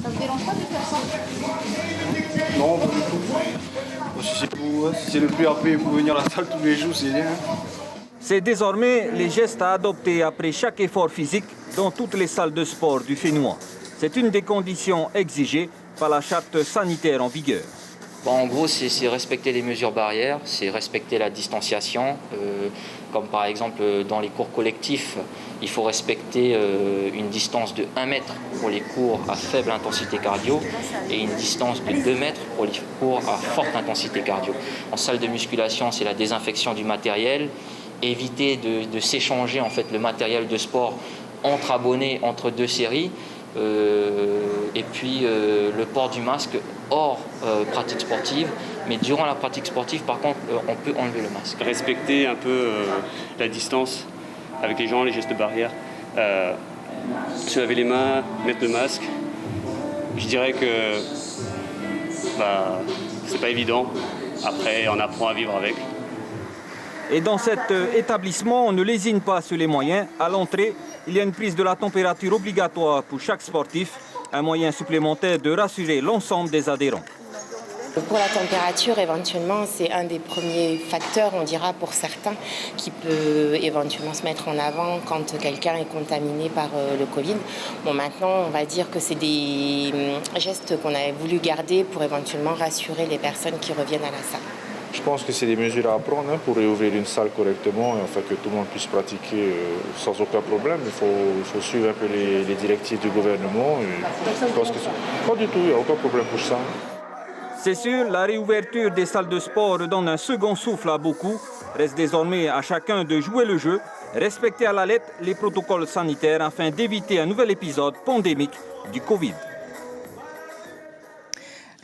Ça vous dérange pas de faire ça? Non, pas du tout. Si c'est le prix à payer pour venir à la salle tous les jours, c'est bien. C'est désormais les gestes à adopter après chaque effort physique dans toutes les salles de sport du Fénois. C'est une des conditions exigées par la charte sanitaire en vigueur. En gros, c'est respecter les mesures barrières, c'est respecter la distanciation. Comme par exemple dans les cours collectifs, il faut respecter une distance de 1 mètre pour les cours à faible intensité cardio et une distance de 2 mètres pour les cours à forte intensité cardio. En salle de musculation, c'est la désinfection du matériel, éviter de s'échanger en fait, le matériel de sport entre abonnés, entre 2 séries. Et puis le port du masque hors pratique sportive, mais durant la pratique sportive par contre on peut enlever le masque. Respecter un peu la distance avec les gens, les gestes barrières, se laver les mains, mettre le masque. Je dirais que c'est pas évident, après on apprend à vivre avec. Et dans cet établissement, on ne lésine pas sur les moyens. À l'entrée, il y a une prise de la température obligatoire pour chaque sportif, un moyen supplémentaire de rassurer l'ensemble des adhérents. Pour la température, éventuellement, c'est un des premiers facteurs, on dira pour certains, qui peut éventuellement se mettre en avant quand quelqu'un est contaminé par le Covid. Bon, maintenant, on va dire que c'est des gestes qu'on avait voulu garder pour éventuellement rassurer les personnes qui reviennent à la salle. Je pense que c'est des mesures à prendre pour réouvrir une salle correctement et enfin que tout le monde puisse pratiquer sans aucun problème. Il faut suivre un peu les directives du gouvernement. Et je pense que pas du tout, il n'y a aucun problème pour ça. C'est sûr, la réouverture des salles de sport donne un second souffle à beaucoup. Reste désormais à chacun de jouer le jeu, respecter à la lettre les protocoles sanitaires afin d'éviter un nouvel épisode pandémique du Covid.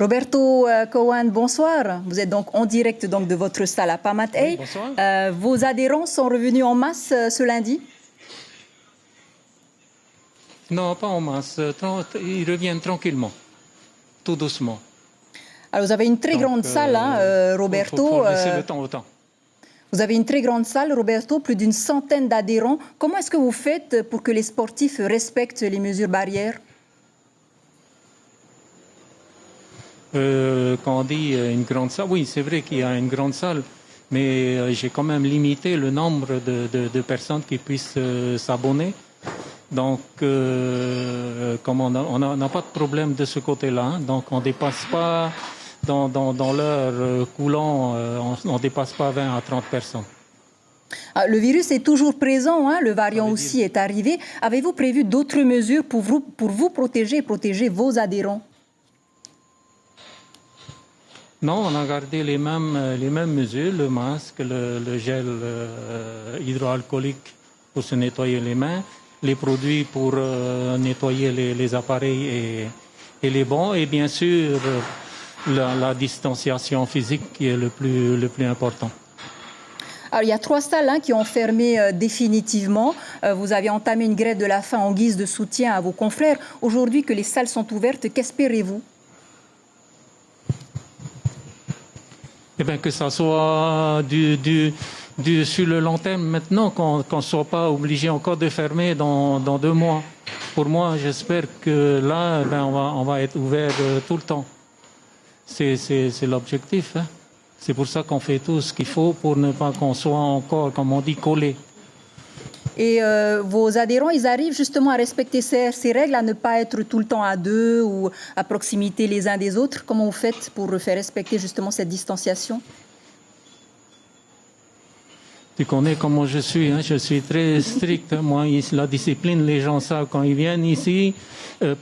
Roberto Cohen, bonsoir. Vous êtes donc en direct de votre salle à Pamatei. Bonsoir. Vos adhérents sont revenus en masse ce lundi? Non, pas en masse. Ils reviennent tranquillement, tout doucement. Alors vous avez une très grande salle, Roberto. Il faut laisser le temps au temps. Vous avez une très grande salle, Roberto, plus d'une centaine d'adhérents. Comment est-ce que vous faites pour que les sportifs respectent les mesures barrières? Quand on dit une grande salle, oui, c'est vrai qu'il y a une grande salle, mais j'ai quand même limité le nombre de personnes qui puissent s'abonner. Donc, comme on n'a pas de problème de ce côté-là, hein, donc on ne dépasse pas, dans l'heure coulant, on ne dépasse pas 20 à 30 personnes. Le virus est toujours présent, hein, le variant aussi est arrivé. Avez-vous prévu d'autres mesures pour vous protéger et protéger vos adhérents? Non, on a gardé les mêmes mesures, le masque, le gel hydroalcoolique pour se nettoyer les mains, les produits pour nettoyer les appareils et les bancs, et bien sûr la distanciation physique qui est le plus important. Alors, il y a 3 salles qui ont fermé définitivement. Vous avez entamé une grève de la faim en guise de soutien à vos confrères. Aujourd'hui que les salles sont ouvertes, qu'espérez-vous? Eh bien, que ça soit sur le long terme maintenant, qu'on ne soit pas obligé encore de fermer dans 2 mois. Pour moi, j'espère que là, on va être ouvert tout le temps. C'est l'objectif. Hein. C'est pour ça qu'on fait tout ce qu'il faut pour ne pas qu'on soit encore, comme on dit, collé. Et vos adhérents, ils arrivent justement à respecter ces règles, à ne pas être tout le temps à 2 ou à proximité les uns des autres. Comment vous faites pour faire respecter justement cette distanciation? Tu connais comment je suis, hein? Je suis très strict. Moi, la discipline, les gens savent quand ils viennent ici,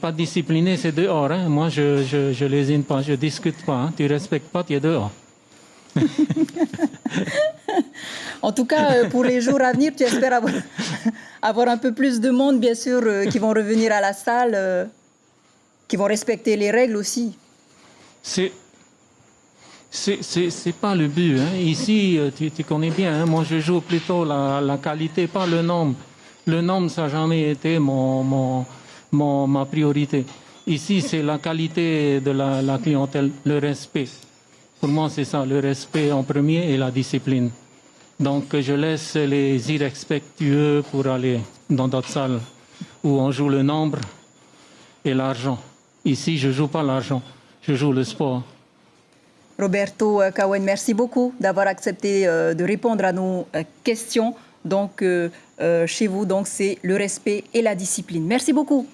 pas discipliné, c'est dehors. Hein? Moi, je lésine pas, je discute pas. Hein? Tu respectes pas, tu es dehors. En tout cas, pour les jours à venir, tu espères avoir un peu plus de monde, bien sûr, qui vont revenir à la salle, qui vont respecter les règles aussi. C'est pas le but. Hein. Ici, tu connais bien, hein, moi je joue plutôt la qualité, pas le nombre. Le nombre, ça n'a jamais été ma priorité. Ici, c'est la qualité de la clientèle, le respect. Pour moi, c'est ça, le respect en premier et la discipline. Donc, je laisse les irrespectueux pour aller dans d'autres salles où on joue le nombre et l'argent. Ici, je ne joue pas l'argent, je joue le sport. Roberto Cowen, merci beaucoup d'avoir accepté de répondre à nos questions. Donc, chez vous, donc, c'est le respect et la discipline. Merci beaucoup.